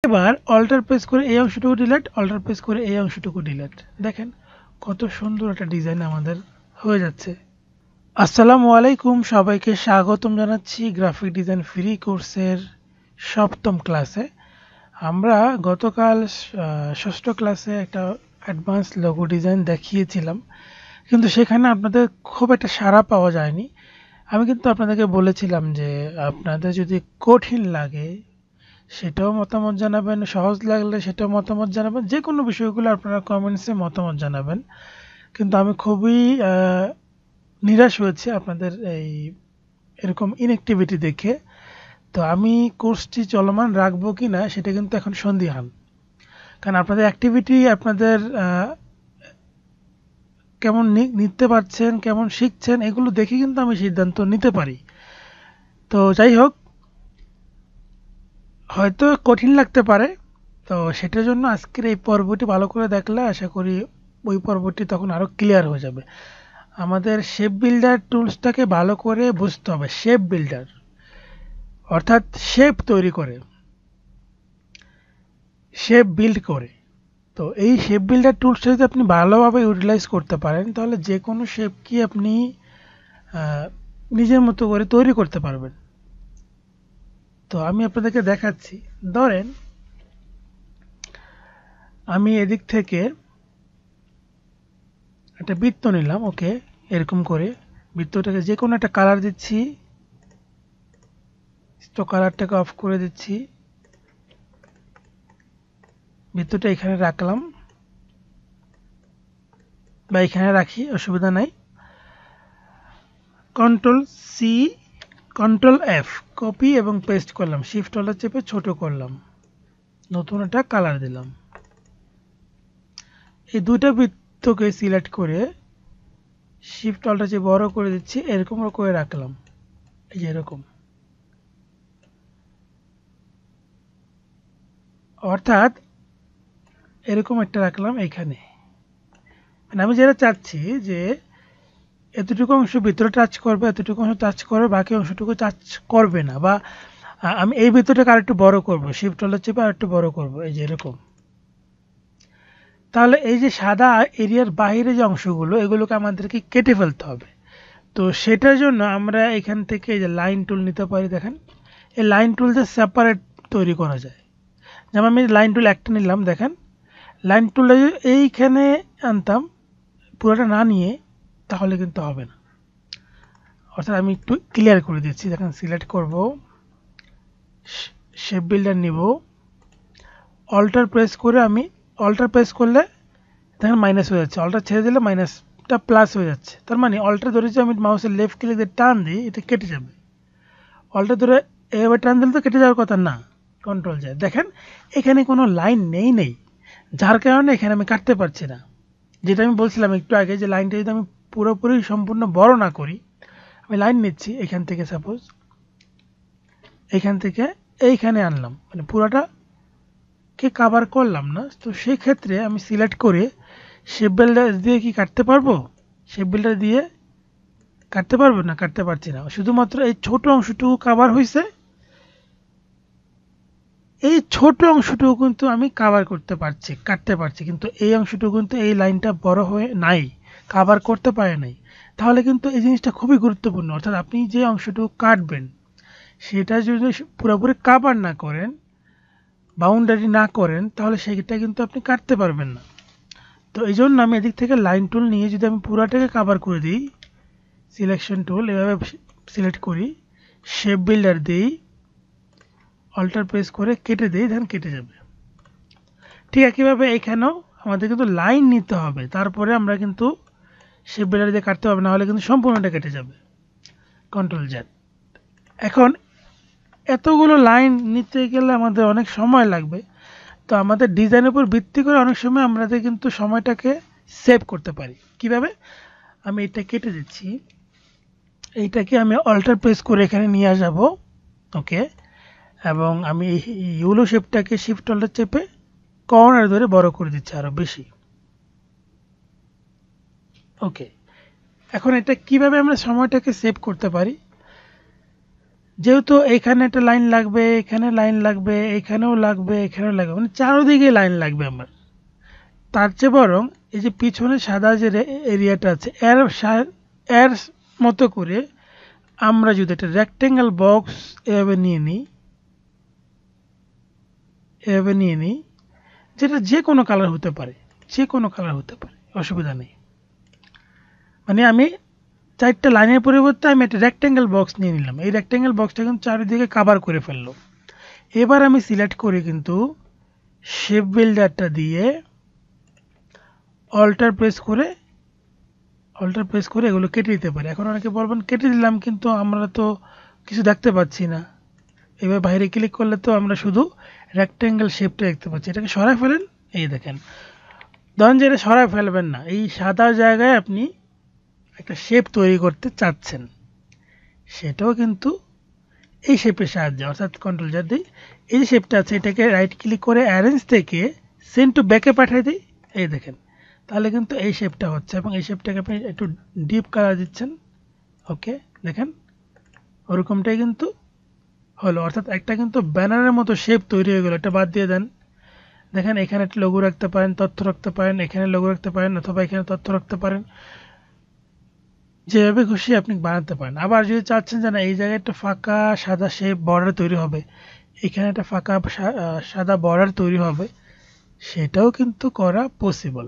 এবার alter press করে এই অংশটুকু ডিলিট, অল্টার প্রেস করে এই অংশটুকু ডিলিট। দেখেন কত সুন্দর একটা ডিজাইন আমাদের হয়ে যাচ্ছে। আসসালামু আলাইকুম, সবাইকে স্বাগতম জানাচ্ছি গ্রাফিক ডিজাইন ফ্রি কোর্সের সপ্তম ক্লাসে। আমরা গতকাল ষষ্ঠ ক্লাসে একটা অ্যাডভান্স লোগো ডিজাইন দেখিয়েছিলাম, কিন্তু সেখানে আপনাদের খুব একটা সাড়া পাওয়া যায়নি। আমি কিন্তু আপনাদেরকে বলেছিলাম যে আপনাদের যদি কঠিন লাগে সেটাও মতামত জানাবেন, সহজ লাগলে সেটাও মতামত জানাবেন, যে কোনো বিষয়গুলো আপনারা কমেন্টসে মতামত জানাবেন। কিন্তু আমি খুবই নিরাশ হয়েছি আপনাদের এরকম ইনঅ্যাক্টিভিটি দেখে। তো আমি কোর্সটি চলমান রাখবো কি না সেটা কিন্তু এখন সন্দিহান, কারণ আপনাদের অ্যাক্টিভিটি, আপনাদের কেমন নিতে পারছেন, কেমন শিখছেন, এগুলো দেখে কিন্তু আমি সিদ্ধান্ত নিতে পারি। তো যাই হোক, হয়তো কঠিন লাগতে পারে, তো সেটার জন্য আজকের এই পর্বটি ভালো করে দেখলে আশা করি ওই পর্বটি তখন আরও ক্লিয়ার হয়ে যাবে। আমাদের শেপ বিল্ডার টুলসটাকে ভালো করে বুঝতে হবে। শেপ বিল্ডার অর্থাৎ শেপ তৈরি করে, শেপ বিল্ড করে। তো এই শেপ বিল্ডার টুলসটা যদি আপনি ভালোভাবে ইউটিলাইজ করতে পারেন তাহলে যে কোনো শেপকে আপনি নিজের মতো করে তৈরি করতে পারবেন। তো আমি আপনাদেরকে দেখাচ্ছি। ধরেন আমি এদিক থেকে একটা বৃত্ত নিলাম, ওকে, এরকম করে বৃত্তটাকে যে কোনো একটা কালার দিচ্ছি, তো কালারটাকে অফ করে দিচ্ছি, বৃত্তটা এখানে রাখলাম বা এখানে রাখি, অসুবিধা নাই। Control C, control F, copy এবং পেস্ট করলাম, শিফট অল্টার চেপে ছোট করলাম, নতুন একটা কালার দিলাম। এই দুইটা বৃত্তকে সিলেক্ট করে শিফট অল্টার চেপে বড় করে দিচ্ছি, এরকম করে রাখলাম, এই যে এরকম। অর্থাৎ এরকম একটা রাখলাম এইখানে। মানে আমি যেটা চাচ্ছি যে এতটুকু অংশ ভিতরে টাচ করবে, এতটুকু অংশ টাচ করবে, বাকি অংশটুকু টাচ করবে না। বা আমি এই ভিতরটাকে আরেকটু বড় করব, শিফট অল্টার চেপে আরেকটু বড় করব, এই যে এরকম। তাহলে এই যে সাদা এরিয়ার বাইরে যে অংশগুলো, এগুলোকে আমাদেরকে কেটে ফেলতে হবে। তো সেটার জন্য আমরা এখান থেকে এই যে লাইন টুল নিতে পারি। দেখেন এই লাইন টুল যে সেপারেট তৈরি করা যায়। যেমন আমি লাইন টুল একটা নিলাম, দেখেন লাইন টুলটা যদি এইখানে আনতাম পুরোটা না নিয়ে, তাহলে কিন্তু হবে না। অর্থাৎ আমি একটু ক্লিয়ার করে দিচ্ছি। দেখেন সিলেক্ট করব, শেপ বিল্ডার নিব, অল্টার প্রেস করে, আমি অল্টার প্রেস করলে দেখেন মাইনাস হয়ে যাচ্ছে, অল্টার ছেড়ে দিলে মাইনাসটা প্লাস হয়ে যাচ্ছে। তার মানে অল্টার ধরে যদি আমি মাউসের লেফট ক্লিক দিয়ে টান দিই, এটা কেটে যাবে। অল্টার ধরে এভাবে টান দিলে তো কেটে যাওয়ার কথা না, কন্ট্রোল যায়। দেখেন এখানে কোনো লাইন নেই, যার কারণে এখানে আমি কাটতে পারছি না। যেটা আমি বলছিলাম একটু আগে, যে লাইনটা যদি আমি পুরোপুরি সম্পূর্ণ বড় না করি, আমি লাইন নিচ্ছি এখান থেকে, সাপোজ এইখান থেকে এইখানে আনলাম, মানে পুরোটাকে কাভার করলাম না। তো সেই ক্ষেত্রে আমি সিলেক্ট করে শেপ বিল্ডার দিয়ে কি কাটতে পারবো? শেপ বিল্ডার দিয়ে কাটতে পারবো না, কাটতে পারছি না। শুধুমাত্র এই ছোট অংশটুকু কাভার হয়েছে, এই ছোট অংশটুকু কিন্তু আমি কাভার করতে পারছি, কাটতে পারছি, কিন্তু এই অংশটুকু কিন্তু এই লাইনটা বড় হয়ে নাই, কাভার করতে পারে নাই। তাহলে কিন্তু এই জিনিসটা খুবই গুরুত্বপূর্ণ। অর্থাৎ আপনি যে অংশটুকু কাটবেন সেটা যদি পুরোপুরি কাভার না করেন, বাউন্ডারি না করেন, তাহলে সেটা কিন্তু আপনি কাটতে পারবেন না। তো এই জন্য আমি এদিক থেকে লাইন টুল নিয়ে যদি আমি পুরাটাকে কাভার করে দিই, সিলেকশন টুল এভাবে সিলেক্ট করি, শেপ বিল্ডার দিই, অল্টার প্রেস করে কেটে দিই, ধান কেটে যাবে। ঠিক একইভাবে এখানেও আমাদের কিন্তু লাইন নিতে হবে, তারপরে আমরা কিন্তু শেপ বিল্ডার দিয়ে কাটতে হবে, না হলে কিন্তু সম্পূর্ণটা কেটে যাবে। Control Z. এখন এতগুলো লাইন নিতে গেলে আমাদের অনেক সময় লাগবে। তো আমাদের ডিজাইনের উপর ভিত্তি করে অনেক সময় আমাদের কিন্তু সময়টাকে সেভ করতে পারি। কিভাবে? আমি এটা কেটে দিচ্ছি, এইটাকে আমি অল্টার প্রেস করে এখানে নিয়ে যাব, ওকে, এবং আমি এই ইউলো শেপটাকে শিফট অল্টার চেপে কর্নার ধরে বড় করে দিচ্ছি আরো বেশি, ওকে। এখন এটা কিভাবে আমরা সময়টাকে সেভ করতে পারি? যেহেতু এখানে একটা লাইন লাগবে, এখানে লাইন লাগবে, এখানেও লাগবে, এখানেও লাগবে, মানে চারদিকে লাইন লাগবে আমার। তার চেয়ে বরং এই যে পিছনে সাদা যে এরিয়াটা আছে এর মতো করে আমরা যদি একটা রেক্টেঙ্গেল বক্স এভাবে নিয়ে নিই, যেটা যে কোনো কালার হতে পারে, যে কোনো কালার হতে পারে, অসুবিধা নেই। মানে আমি চারটা লাইনের পরিবর্তে আমি একটা রেক্টেঙ্গেল বক্স নিয়ে নিলাম, এই রেক্টেঙ্গেল বক্সটা কিন্তু চারিদিকে কভার করে ফেললো। এবার আমি সিলেক্ট করি কিন্তু শেপ বিল্ডারটা দিয়ে অল্টার প্রেস করে এগুলো কেটে দিতে পারি। এখন অনেকে বলবেন কেটে দিলাম, কিন্তু আমরা তো কিছু দেখতে পাচ্ছি না। এবার বাইরে ক্লিক করলে তো আমরা শুধু রেক্টেঙ্গেল শেপটা দেখতে পাচ্ছি। এটাকে সরাই ফেলেন, এই দেখেন। ধরেন যে এটা সরাই ফেলবেন না, এই সাদা জায়গায় আপনি একটা শেপ তৈরি করতে চাচ্ছেন, সেটাও কিন্তু এই শেপের সাহায্যে, অর্থাৎ কন্ট্রোল জেড দিই, এই যে শেপটা আছে এটাকে রাইট ক্লিক করে অ্যারেঞ্জ থেকে সেন্ড টু ব্যাকে পাঠিয়ে দিই, এই দেখেন। তাহলে কিন্তু এই শেপটা হচ্ছে, এবং এই শেপটাকে আপনি একটু ডিপ কালার দিচ্ছেন, ওকে দেখেন ওরকমটাই কিন্তু হলো। অর্থাৎ একটা কিন্তু ব্যানারের মতো শেপ তৈরি হয়ে গেল। এটা বাদ দিয়ে দেন, দেখেন এখানে একটা লোগো রাখতে পারেন, তথ্য রাখতে পারেন, এখানে লোগো রাখতে পারেন, অথবা এখানে তথ্য রাখতে পারেন, যেভাবে খুশি আপনি বানাতে পারেন। আবার যদি চাচ্ছেন যে না এই জায়গায় একটা ফাঁকা সাদা শেপ বর্ডার তৈরি হবে, এখানে একটা ফাঁকা সাদা বর্ডার তৈরি হবে, সেটাও কিন্তু করা পসিবল।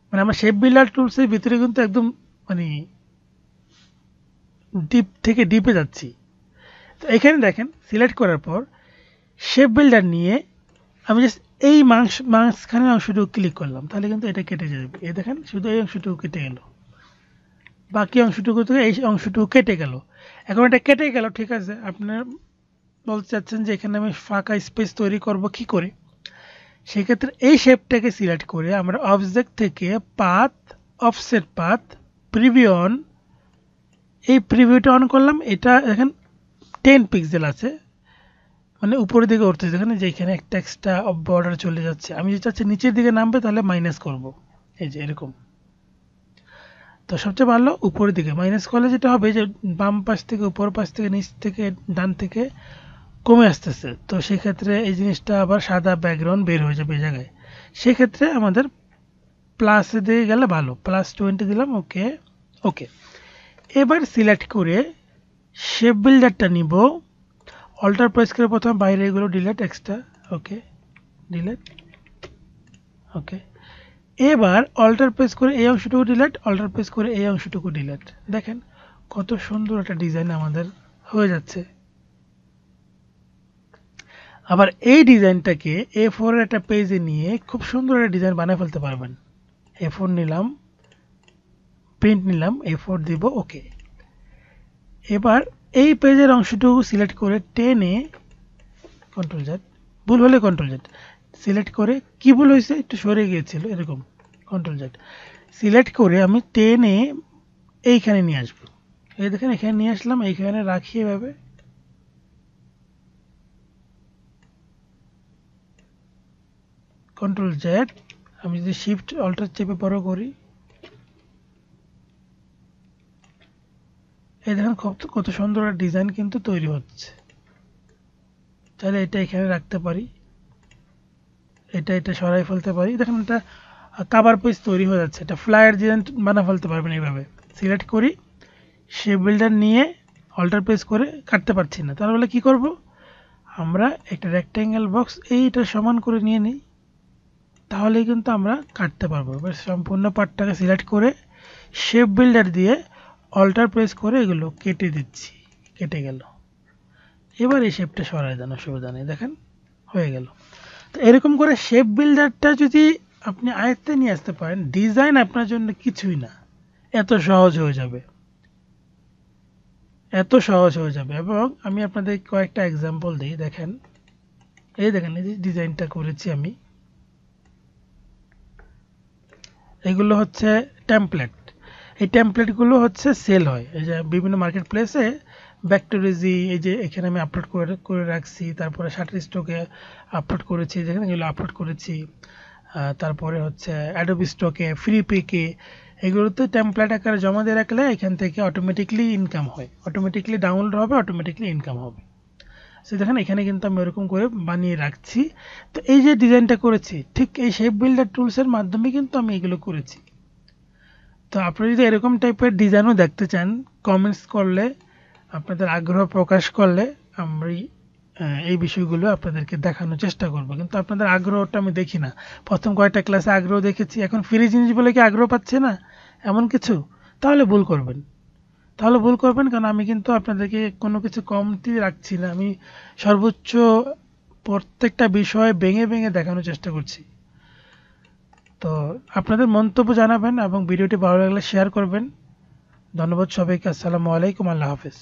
মানে আমরা শেপ বিল্ডার টুলসের ভিতরে কিন্তু একদম মানে ডিপ থেকে ডিপে যাচ্ছি। তো এখানে দেখেন সিলেক্ট করার পর শেপ বিল্ডার নিয়ে আমি জাস্ট এই মাঝখানের অংশটুকু ক্লিক করলাম, তাহলে কিন্তু এটা কেটে যাবে। এই দেখেন শুধু এই অংশটুকু কেটে গেল, বাকি অংশটুকু থেকে এই অংশটুকু কেটে গেল। এখন এটা কেটে গেল, ঠিক আছে, আপনার বলতে চাচ্ছেন যে এখানে আমি ফাঁকা স্পেস তৈরি করব কি করে। সেক্ষেত্রে এই শেপটাকে সিলেক্ট করে আমরা অবজেক্ট থেকে path, offset path, preview on, এই প্রিভিউটা অন করলাম। এটা দেখেন 10 পিক্সেল আছে, মানে উপরের দিকে উঠতেছে, দেখেন যে এখানে একটা এক্সট্রা বর্ডার চলে যাচ্ছে। আমি যদি চাচ্ছি নিচের দিকে নামবে তাহলে মাইনাস করব, এই যে এরকম। তো সবচেয়ে ভালো উপরের দিকে মাইনাস করলে যেটা হবে যে বাম পাশ থেকে উপর পাশ থেকে নিচ থেকে ডান থেকে কমে আসতেছে, তো সেক্ষেত্রে এই জিনিসটা আবার সাদা ব্যাকগ্রাউন্ড বের হয়ে যাবে এই জায়গায়। সেক্ষেত্রে আমাদের প্লাসে দিয়ে গেলে ভালো, +20 দিলাম, ওকে ওকে। এবার সিলেক্ট করে শেপ বিল্ডারটা নিব, অল্টার প্রেস করে প্রথমে বাইরে এগুলো ডিলিট এক্সট্রা, ওকে ডিলিট, ওকে। এবার অল্টার প্রেস করে এই অংশটুকু ডিলিট, অল্টার প্রেস করে এই অংশটুকু ডিলিট। দেখেন কত সুন্দর একটা ডিজাইন আমাদের হয়ে যাচ্ছে। আবার এই ডিজাইনটাকে A4 এর একটা পেজে নিয়ে খুব সুন্দর একটা ডিজাইন বানিয়ে ফেলতে পারবেন। A4 নিলাম, প্রিন্ট নিলাম, A4 দিব, ওকে। এবার এই পেজের অংশটুকু সিলেক্ট করে টেনে কন্ট্রোল জেড, ভুল হলে কন্ট্রোল জেড সিলেক্ট করে, কি ভুল হয়েছে একটু সরে গিয়েছিল এরকম, কন্ট্রোল জেড সিলেক্ট করে আমি টেনে এইখানে নিয়ে আসবো। এই দেখেন এখানে নিয়ে আসলাম, এইখানে রাখি এভাবে, কন্ট্রোল জেড। আমি যদি শিফট অল্টার চেপে বড় করি, এই দেখেন কত সুন্দর একটা ডিজাইন কিন্তু তৈরি হচ্ছে। তাহলে এটা এখানে রাখতে পারি, এটা সরাই ফেলতে পারি। দেখেন এটা কভার পেজ তৈরি হয়ে যাচ্ছে, এটা ফ্লায়ার ডিজাইন বানা ফেলতে পারবেন এইভাবে। সিলেক্ট করি, শেপ বিল্ডার নিয়ে অল্টার প্রেস করে কাটতে পারছি না, তাহলে কি করব, আমরা একটা রেক্টেঙ্গেল বক্স এইটা সমান করে নিয়ে নিই, তাহলেই কিন্তু আমরা কাটতে পারবো। এবার সম্পূর্ণ পার্টটাকে সিলেক্ট করে শেপ বিল্ডার দিয়ে অল্টার প্রেস করে এগুলো কেটে দিচ্ছি, কেটে গেল। এবার এই শেপটা সরাই দেন, অসুবিধা নেই, দেখেন হয়ে গেল। তো এরকম করে শেপ বিল্ডারটা যদি আপনি আয়ত্তে নিয়ে আসতে পারেন, ডিজাইন আপনার জন্য কিছুই না, এত সহজ হয়ে যাবে, এত সহজ হয়ে যাবে। এবং আমি আপনাদের কয়েকটা এক্সাম্পল দিই, দেখেন এই দেখেন এই যে ডিজাইনটা করেছি আমি, এগুলো হচ্ছে টেমপ্লেট। এই টেমপ্লেটগুলো হচ্ছে সেল হয়, এই যে বিভিন্ন মার্কেট প্লেসে, ব্যাকটেরিজি, এই যে এখানে আমি আপলোড করে রাখছি, তারপরে শাটার স্টকে আপলোড করেছি, যেখানে এগুলো আপলোড করেছি, তারপরে হচ্ছে অ্যাডোবি স্টকে, ফ্রি পিকে, এগুলোতে টেমপ্লেট আকারে জমা দিয়ে রাখলে এখান থেকে অটোমেটিকলি ইনকাম হয়, অটোমেটিকলি ডাউনলোড হবে, অটোমেটিকলি ইনকাম হবে। সো দেখেন এখানে কিন্তু আমি এরকম করে বানিয়ে রাখছি। তো এই যে ডিজাইনটা করেছি ঠিক এই শেপ বিল্ডার টুলসের মাধ্যমে কিন্তু আমি এগুলো করেছি। তো আপনারা যদি এরকম টাইপের ডিজাইনও দেখতে চান, কমেন্টস করলে, আপনাদের আগ্রহ প্রকাশ করলে আমি এই বিষয়গুলো আপনাদেরকে দেখানোর চেষ্টা করব। কিন্তু আপনাদের আগ্রহটা আমি দেখি না। প্রথম কয়েকটা ক্লাসে আগ্রহ দেখেছি, এখন ফ্রি জিনিস বলে কি আগ্রহ পাচ্ছে না এমন কিছু? তাহলে ভুল করবেন, কারণ আমি কিন্তু আপনাদেরকে কোনো কিছু কমতি রাখছি না। আমি সর্বোচ্চ প্রত্যেকটা বিষয় ভেঙে ভেঙে দেখানোর চেষ্টা করছি। তো আপনাদের মন্তব্য জানাবেন এবং ভিডিওটি ভালো লাগলে শেয়ার করবেন। ধন্যবাদ সবাইকে। আসসালামু আলাইকুম। আল্লাহ হাফেজ।